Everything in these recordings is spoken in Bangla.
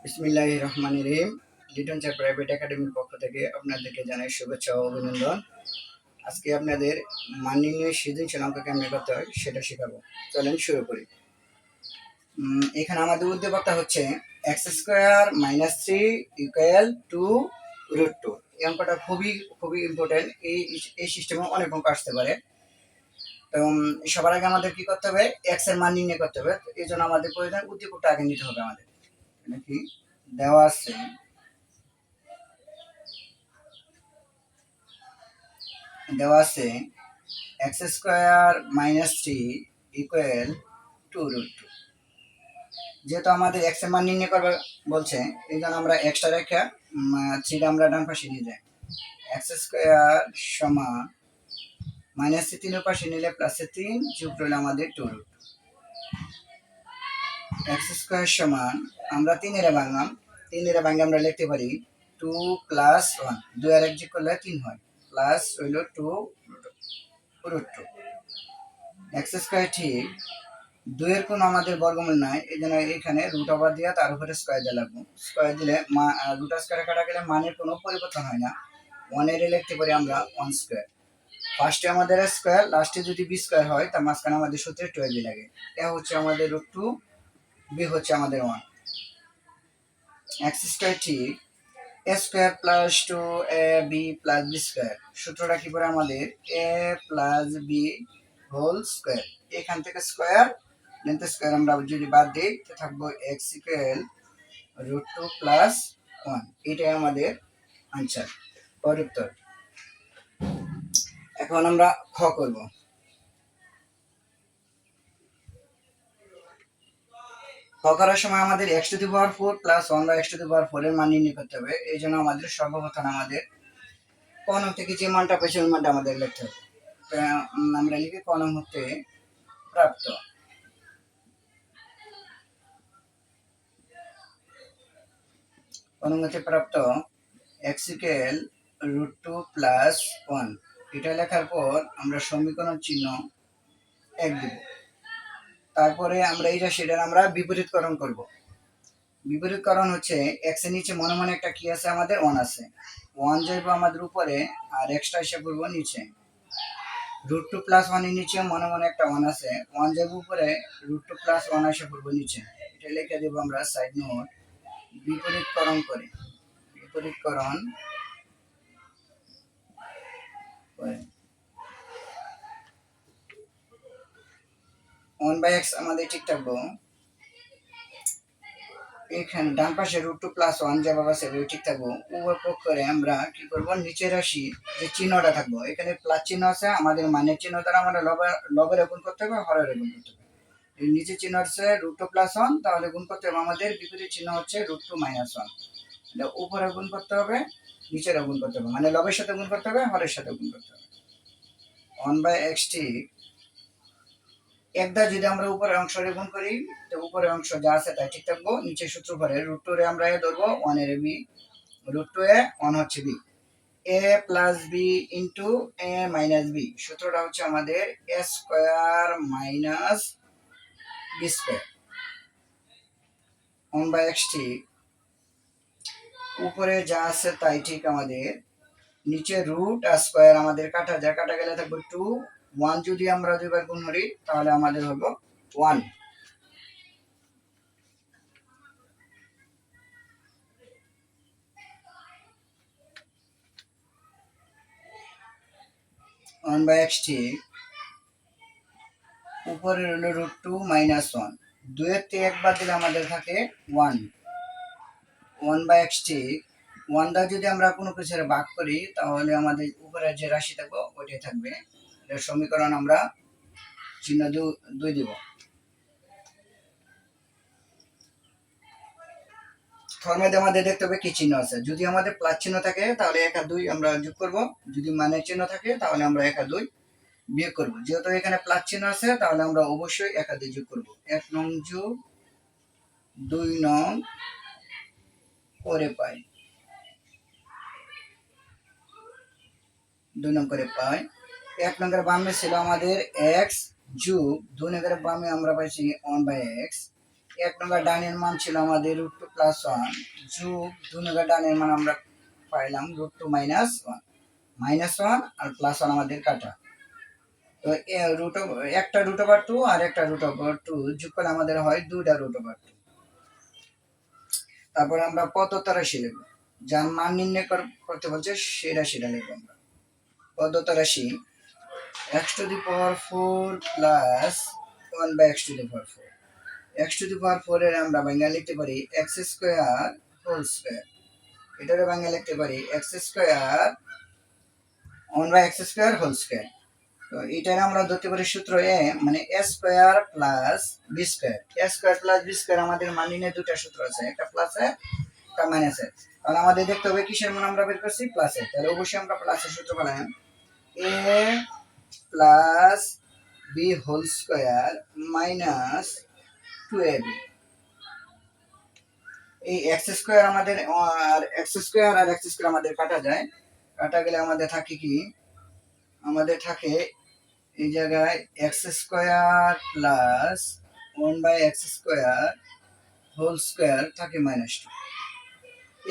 বিসমিল্লাহির রহমানির রহিম। লিটন চা প্রাইভেট একাডেমির পক্ষ থেকে আপনাদেরকে জানাই শুভেচ্ছা ও অভিনন্দন। আজকে আপনাদের মান নির্ণয় সৃজনশীল অঙ্ক কেমনে করতে হয় সেটা শেখাবো। চলেন শুরু করি। এখানে আমাদের উদ্দীপকটা হচ্ছে x square minus 3 equal to √2। এই অঙ্কটা খুবই খুবই ইম্পর্টেন্ট। এই সিস্টেমে অনেক অঙ্ক আসতে পারে। তো সবার আগে আমাদের কি করতে হবে? এক্স এর মান নির্ণয় করতে হবে। এই জন্য আমাদের প্রয়োজন উদ্দীপকটা আগে নিতে হবে। আমাদের কি দেওয়া আছে x square minus 3 equal to √2। যেহেতু আমাদের এক্স এর মান নির্ণয় করবে বলছে, এই জন্য আমরা এক্সটা রেখে 3টা আমরা ডান পাশে নিয়ে যাই। এক্স স্কোয়ার সমান মাইনাস 3 পাশে নিলে +3 যোগ করলে আমাদের 2√2। এক্স স্কোয়ার সমান আমরা 3 এর ভাঙলাম, 3 এর ভাঙে আমরা লিখতে পারি 2 + 1, 2 আর 1 যোগ করলে 3 হয়, প্লাস হইল 2√2। এক্স স্কোয়ার ঠিক 2 এর কোনো আমাদের বর্গমূল নাই, এই জন্য এখানে রুট ওভার দিয়ে তার উপরে স্কোয়ার দিয়ে লাগবো। স্কোয়ার দিলে রুট স্কোয়ারে কাটা গেলে মানের কোনো পরিবর্তন হয় না। 1 এর লিখতে পারি আমরা 1 স্কোয়ার। ফার্স্টে আমাদের স্কোয়ার, লাস্টে যদি বি স্কোয়ার হয় তার মাঝখানে আমাদের সূত্রে 12 লাগে। এ হচ্ছে আমাদের √2, বি হচ্ছে আমাদের 1। এক্স স্কোয়ার ঠিক a square plus 2ab plus b square. সূত্রটা কি করে আমাদের? a plus b whole square. এখান থেকে স্কোয়ার লেন্থ স্কোয়ার আমরা যদি বাদ দিই তো থাকবো এক্স ইকুয়াল √2 + 1। এটাই আমাদের আনসার, উত্তর। এখন আমরা খ করব। খ করার সময় আমাদের x⁴ + 1/x⁴ এর মান নির্ণয় করতে হবে। এই জন্য আমাদের সর্বপ্রথম আমাদের ক নং থেকে যে মানটা পেয়েছে ওই মানটা আমাদের লিখতে হবে। আমরা লিখি ক নং হতে প্রাপ্ত। ক নং হতে প্রাপ্ত x ইকুয়াল √2 + 1। এটা লেখার পর আমরা সমীকরণ চিহ্ন 1 দিব। তারপরে আমরা এইটা সেটার আমরা বিপরীতকরণ করব। বিপরীতকরণ হচ্ছে এক্স এর নিচে মনে মনে একটা কি আছে? আমাদের 1 আছে। 1 যাইব আমাদের উপরে আর এক্সটা এসে পড়বো নিচে। √2 + 1 এর নিচে মনে মনে একটা 1 আছে, 1 যাইব উপরে, √2 + 1 এসে পড়বো নিচে। এটা লিখে দেব আমরা সাইড নোট। বিপরীতকরণ করে বিপরীতকরণ করে 1/x আমাদের ঠিক থাকবো। এখানে ডান পাশে √2 + 1 যেভাবে আছে ঠিক থাকবো। উভয় পক্ষে আমরা কি করব? নিচের রাশি যে চিহ্নটা থাকবো, এখানে প্লাস চিহ্ন আছে, আমাদের মানের চিহ্ন দ্বারা আমরা লবের গুণ করতে হবে, হরের গুণ করতে হবে। এই নিচে চিহ্ন হচ্ছে √2 + 1, তাহলে গুণ করতে হবে আমাদের বিপরীত চিহ্ন হচ্ছে √2 - 1। এটা উপরে গুণ করতে হবে, নিচের গুণ করতে হবে, মানে লবের সাথে গুণ করতে হবে, হরের সাথে গুণ করতে হবে। 1/x ঠিক একদা যদি আমরা উপরের অংশে গুণ করি তো উপরের অংশ যা আছে তাই ঠিক থাকবো, নিচে সূত্র করে √2 রে আমরা এ ধরবো, 1 এর বি, √2 এ 1 হচ্ছে b, a plus b into a minus b. সূত্রটা হচ্ছে আমাদের a square minus b square. 1/x ঠিক উপরে যা আছে তাই ঠিক আমাদের, নিচে রুট আর স্কোয়ার আমাদের কাটা যায়, কাটা গেলে থাকবে 2। 1 যদি আমরা দুইবার গুণ করি তাহলে আমাদের হলো 1। 1/x ঠিক উপরে হলো √2 - 1। 2 এর থেকে একবার দিলে আমাদের থাকে 1। 1/x ঠিক 1 দ্বারা যদি আমরা কোনো কিছুর ভাগ করি তাহলে আমাদের উপরে যে রাশি থাকবে ওইটাই থাকবে। এর সমীকরণ আমরা চিহ্ন 2 দিব। ফর্মেটে আমাদের দেখতে হবে কি চিহ্ন আছে। যদি আমাদের প্লাস চিহ্ন থাকে তাহলে 1 আর 2 আমরা যোগ করব, যদি মানের চিহ্ন থাকে তাহলে আমরা 1 আর 2 বিয়োগ করব। যেহেতু এখানে প্লাস চিহ্ন আছে তাহলে আমরা অবশ্যই 1 আর 2 যোগ করব। 1 নং যোগ 2 নং করে পাই, 2 নং করে পাই। 1 নংয়ের বামে ছিল আমাদের x যোগ 2 নংয়ের বামে আমরা পাইছি 1/x। এক নং ডানের মান ছিল আমাদের √2 + 1 যোগ 2 নং ডানের মান আমরা পাইলাম √2 - 1 -1 আর +1 আমাদের কাটা। তো একটা √2 আর একটা √2 যোগ করলে আমাদের হয় দুইটা √2। তারপরে আমরা প্রদত্ত রাশি লিখব, যার মান নির্ণয় করতে বলছে সেই রাশিটা লিখব আমরা। প্রদত্ত রাশি x⁴ প্লাস 1/x⁴। x⁴ এর আমরা ভাঙা লিখতে পারি x²² এটারে ভাঙা লিখতে পারি x² 1/x² তো এটার আমরা ধরতে পারি সূত্র এ মানে a² plus b²। a² plus b² আমাদের মান নির্ণয় দুটো সূত্র আছে, একটা প্লাসে একটা মাইনাসে। তাহলে আমাদের দেখতে হবে কিসের মান আমরা বের করছি, প্লাসে। তাহলে অবশ্যই আমরা প্লাসের সূত্র পেলাম a plus b² minus 2ab। এই x² আমাদের আর x² আর x² আমাদের কাটা যায়, কাটা গেলে আমাদের থাকে কি, আমাদের থাকে এই জায়গায় x² প্লাস 1/x² থাকে -2।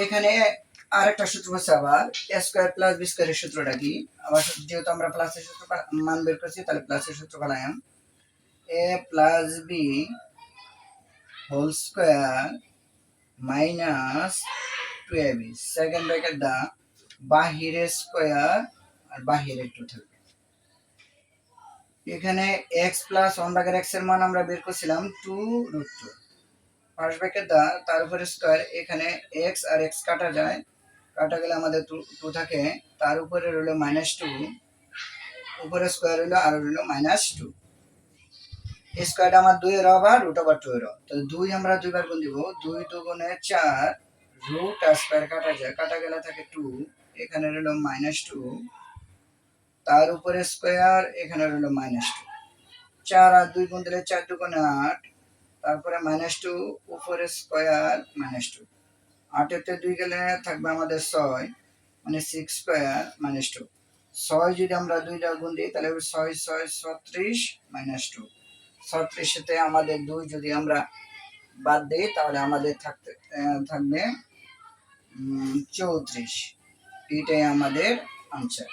এখানে আরেকটা সূত্র আছে আবার a² প্লাস b² এর সূত্রটা কি, আবার যেহেতু আমরা প্লাসের সূত্র মান বের করছি তাহলে প্লাসের সূত্র পেলাম a plus b whole square minus 2ab second bracket দা বাহিরে স্কয়ার আর বাহিরে 2 থাকবে। এখানে x প্লাস 1/x এর মান আমরা বের করছিলাম 2√2 ফার্স্ট ব্র্যাকেট দা তার উপরে স্কয়ার, এখানে x আর x কাটা যায়, কাটা গেলে আমাদের 2 থাকে, তার উপরে রইল -2, উপরে স্কয়ার হইলো আর রইল -2। এই স্কয়ারটা আমার 2 এর আবার √2 এর, তাহলে 2 আমরা দুইবার গুণ দিব, 2 × 2 = 4, রুট আর স্কয়ার কাটা যায়, কাটা গেলে থাকে 2, এখানে রইল -2, তার উপরে স্কয়ার, এখানে রইল -2, 4 আর 2 গুণ দিলে 4 × 2 = 8, তারপরে -2 উপরে স্কয়ার -2, 8 এতে 2 গেলে থাকবে আমাদের 6 মানে 6² 2, 6 যদি আমরা 2টা গুণ দিই তাহলে 6 6 36 -2, 36 সাথে আমাদের 2 যদি আমরা বাদ দেই তাহলে আমাদের থাকবে 34। এটাই আমাদের আনসার।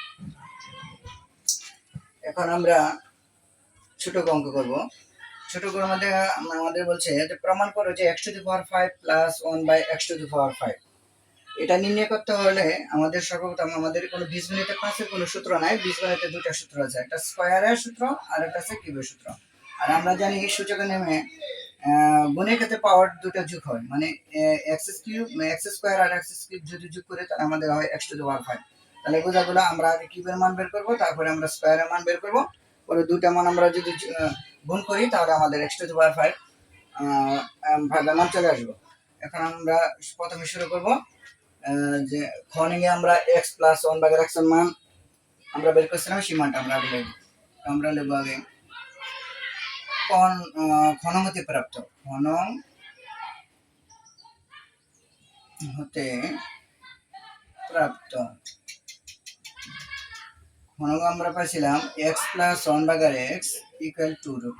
এখন আমরা ছোট অঙ্ক করব। ছোট অঙ্কের মধ্যে আমাদের বলছে যে প্রমাণ করো যে x⁵ প্লাস 1/x⁵। এটা নির্ণয় করতে হলে আমাদের সর্বপ্রথম আমাদের কোনো বীজগণিতের পাশের কোনো সূত্র নাই, বীজগণিতের দুটো সূত্র আছে, একটা স্কয়ারের সূত্র আর একটা আছে কিউবের সূত্র। আর আমরা জানি সূচকের নেমে গুণের ক্ষেত্রে পাওয়ার দুটো যোগ হয়, মানে x² আর x³ যদি যোগ করে তাহলে আমাদের হয় x⁵। তাহলে বোঝা গেল আমরা আগে কিউবের মান বের করব, তারপরে আমরা স্কয়ারের মান বের করব, পরে দুটো মান আমরা যদি গুণ করি তাহলে আমাদের x⁵ ভাগের মান চলে আসবে। এখন আমরা প্রথমে শুরু করব যে খনিকে আমরা x প্লাস 1/x এর মান আমরা বের করছিলাম, সেই মানটা আমরা আগে লিখব। আমরা লিখব আগে ঘন হতে প্রাপ্ত, ঘন হতে প্রাপ্ত ঘনক আমরা পাইছিলাম x plus 1/x equal to √2।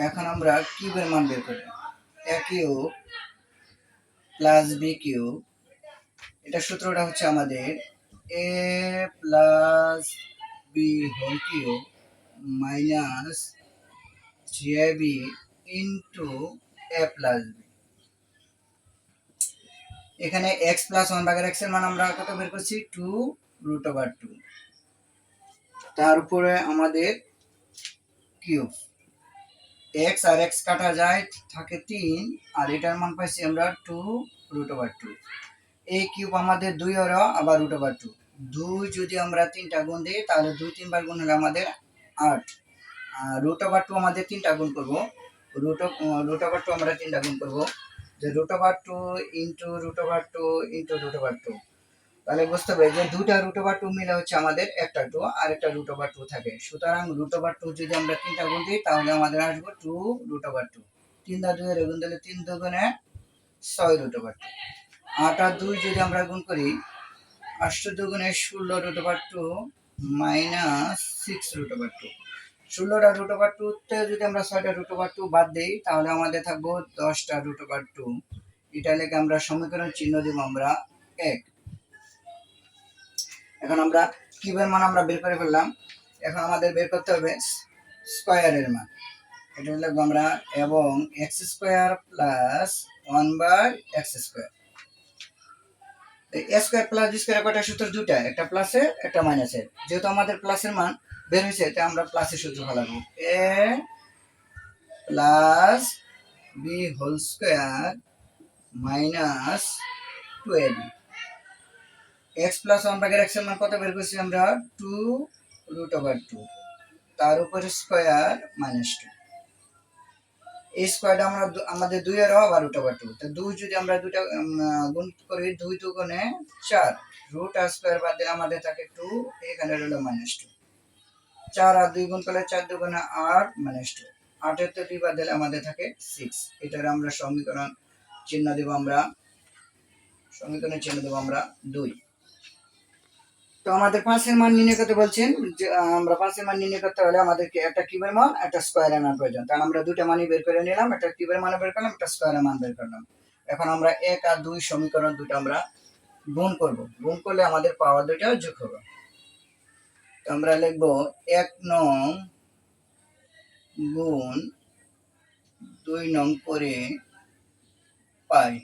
এখন আমরা কিউবের মান বের করব, a cube plus b cube, এটা সূত্রটা হচ্ছে আমাদের a plus b whole cube minus 3ab into a plus b। এখানে x প্লাস 1/x এর মান আমরা কত বের করছি 2√2, তার উপরে আমাদের কিউব, x আর x কাটা যায় থাকে 3, আর এটার মান পাইছি আমরা 2√2। এই কিউব আমাদের 2 এর আবার √2, 2 যদি আমরা 3টা গুণ দিই তাহলে 2 3 বার গুণ হলে আমাদের 8, আর √2 আমাদের 3টা গুণ করব, √2 আমরা 3টা গুণ করব, যে √2 ইন্টু √2 ইন্টু √2, তাহলে বুঝতে হবে যে দুটা √2 মিলে হচ্ছে আমাদের একটা 2 আর একটা √2 থাকে। সুতরাং √2 যদি আমরা 3টা গুণ দিই তাহলে আমাদের আসবে 2√2, 3 দা 2 এর গুণ দিলে 3 দুগুণে 6√2, 8 আর 2 যদি আমরা গুণ করি 8 দুগুণে 16√2 মাইনাস 6√2, 16টা রুট ওভার 2 তে যদি আমরা 6টা রুট ওভার 2 বাদ দিই তাহলে আমাদের থাকবো 10টা রুট ওভার 2। এটা লেগে আমরা সমীকরণ চিহ্ন দিব আমরা 1। এখন আমরা কিউবের মান আমরা বের করে ফেললাম, এখন আমাদের বের করতে হবে স্কয়ারের মান। এটা লিখব আমরা এবং এক্স স্কয়ার প্লাস 1/x²। এ স্কয়ার প্লাস বি স্কয়ার কয়টা সূত্র? দুটা, একটা প্লাসের একটা মাইনাসের। যেহেতু আমাদের প্লাসের মান বের হয়েছে তাই আমরা প্লাসের সূত্র ফেলাবো, a plus b whole square minus 12। X plus 1/x এর মান কত বের করছি আমরা? 2√2 তার উপরে স্কয়ার মাইনাস 2। এই স্কয়ারটা আমরা আমাদের 2 এর আবার √2, তো 2 যদি আমরা দুটা গুণ করি 2 2 গুণে 4, রুট আর স্কয়ার বাদ দিলে আমাদের থাকে 2, এখানে রইল -2। 4 আর 2 গুণ করলে 4 2 গুণে 8 -2, 8 এর তো 2 বাদ দিলে আমাদের থাকে 6। এটার আমরা সমীকরণ চিহ্ন দেব আমরা 2। তো আমাদের 5 এর মান নির্ণয় করতে বলছেন, যে আমরা 5 এর মান নির্ণয় করতে হলে আমাদেরকে একটা কিউবের মান একটা স্কয়ারের মান প্রয়োজন। তাহলে আমরা দুটো মানই বের করে নিলাম, একটা কিউবের মান বের করলাম, একটা স্কয়ারের মান বের করলাম। এখন আমরা 1 আর 2 সমীকরণ দুটো আমরা গুণ করব, গুণ করলে আমাদের পাওয়ার দুটো যোগ হবে। তো আমরা লিখব 1 নং গুণ 2 নং করে পাই।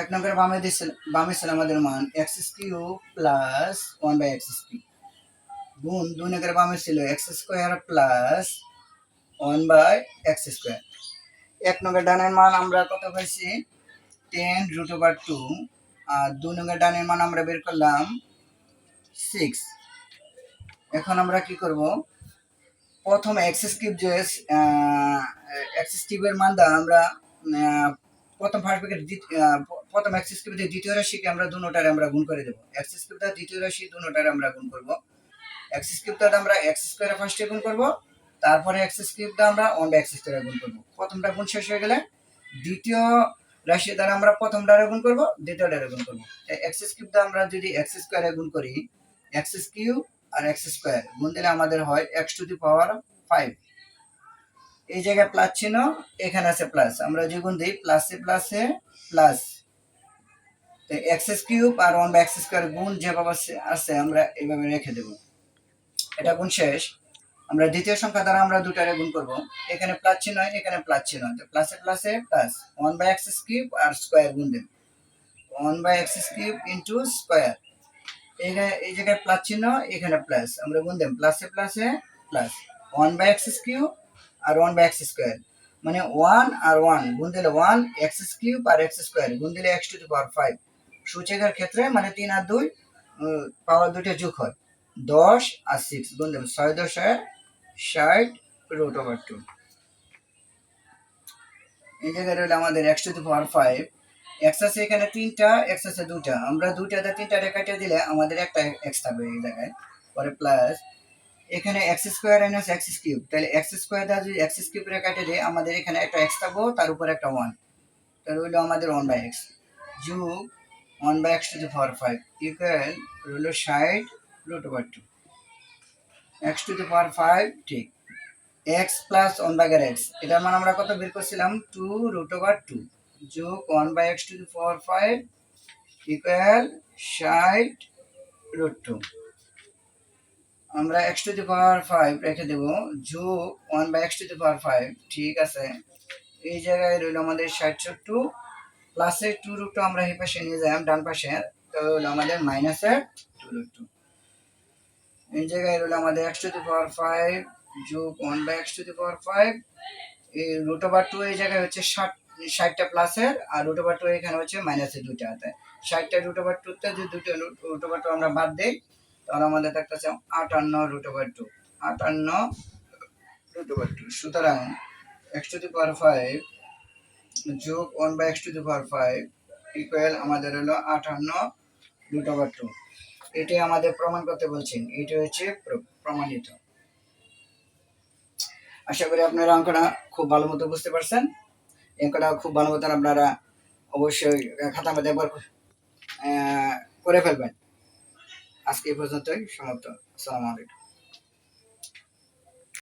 1 নম্বরে বামে ছিল আমাদের মান x³ প্লাস 1/x³ গুণ 2 নম্বরে বামে ছিল x² প্লাস 1/x²। 1 নম্বর ডানের মান আমরা কত পাইছি? 10√2 আর 2 নম্বর ডানের মান আমরা বের করলাম 6। এখন আমরা কি করব? প্রথম x³ যে x³ এর মানটা আমরা প্রথম ফার্স্ট ব্র্যাকেট প্রথম x³ দিয়ে দ্বিতীয় রাশিকে আমরা দুটোটারে আমরা গুণ করে দেব। x³ দ্বারা দ্বিতীয় রাশি দুটোটারে আমরা গুণ করব। x³ দ্বারা আমরা x² ফার্স্টে গুণ করব, তারপরে x³ দ্বারা আমরা 1/x² গুণ করব। প্রথমটা গুণ শেষ হয়ে গেলে দ্বিতীয় রাশি দ্বারা আমরা প্রথমটারে গুণ করব, দ্বিতীয়টারে গুণ করব। x³ দ্বারা আমরা যদি x² গুণ করি, x³ আর x² গুণ দিলে আমাদের হয় x⁵। এই জায়গায় প্লাস চিহ্ন, এখানে আছে প্লাস, আমরা যে গুণ দিই প্লাসে প্লাসে প্লাস, তো x³ আর 1/x² গুণ যেভাবে আছে আমরা এইভাবে রেখে দেব। এটা গুণ শেষ, আমরা দ্বিতীয় সংখ্যা দ্বারা আমরা দুটারে গুণ করব। এখানে প্লাস চিহ্ন, এখানে প্লাস চিহ্ন, তো প্লাসে প্লাসে প্লাস 1/x³ আর স্কয়ার গুণ দেব, 1/x³ ইনটু স্কয়ার। এই জায়গায় প্লাস চিহ্ন, এখানে প্লাস, আমরা গুণ দেব প্লাসে প্লাসে প্লাস 1/x³ আর 1/x², মানে 1 আর 1 গুণ দিলে 1x³ আর x² গুণ দিলে x⁵। সূচকের ক্ষেত্রে মানে 3 আর 2 পাওয়ার দুটো যোগ হয়, 10 আর 6 গুণ দেব 6 10 60√2। এই জায়গায় রইল আমাদের x⁵। x আছে এখানে 3টা, x আছে 2টা, আমরা 2টাতে 3টা কেটে দিলে আমাদের একটা x থাকবে এই জায়গায়। পরে প্লাস এখানে x² - x³, তাহলে x² দ্বারা যদি x³ কেটে দিই আমাদের এখানে একটা x থাকবো, তার উপর একটা 1, তাহলে রইল আমাদের 1/x যোগ 1/x⁵ ইকুয়াল রইল 60√2। x⁵ ঠিক x প্লাস 1/x, এটার মান আমরা কত বের করছিলাম? 2√2 যোগ 1/x⁵ ইকুয়াল 60√2। আমরা x⁵ রেখে দেব যোগ 1/x⁵, ঠিক আছে। এই জায়গায় রইল আমাদের 60√2 প্লাসের 2√2 আমরা এই পাশে নিয়ে যাই ডান পাশে, তো হলো আমাদের মাইনাসের 2√2। এই জায়গায় রইল আমাদের x⁵ যোগ 1/x⁵, এই √2 এই জায়গায় হচ্ছে 60টা প্লাসের আর √2 এখানে হচ্ছে মাইনাসের 2টা, 60টা √2তে যদি দুটো √2 আমরা বাদ দেই তাহলে আমাদের থাকতেছে 58√2, 58√2। সুতরাং x⁵ যোগ 1/x⁵ ইকুয়াল আমাদের হলো 58√2। এটাই আমাদের প্রমাণ করতে বলছেন, এটা হচ্ছে প্রমাণিত। আশা করি আপনারা অঙ্কটা খুব ভালো মতো বুঝতে পারছেন। অঙ্কটা খুব ভালো মতো আপনারা অবশ্যই খাতার মধ্যে একবার করে ফেলবেন। আজকে এই পর্যন্তই সমাপ্ত। আসসালামু আলাইকুম।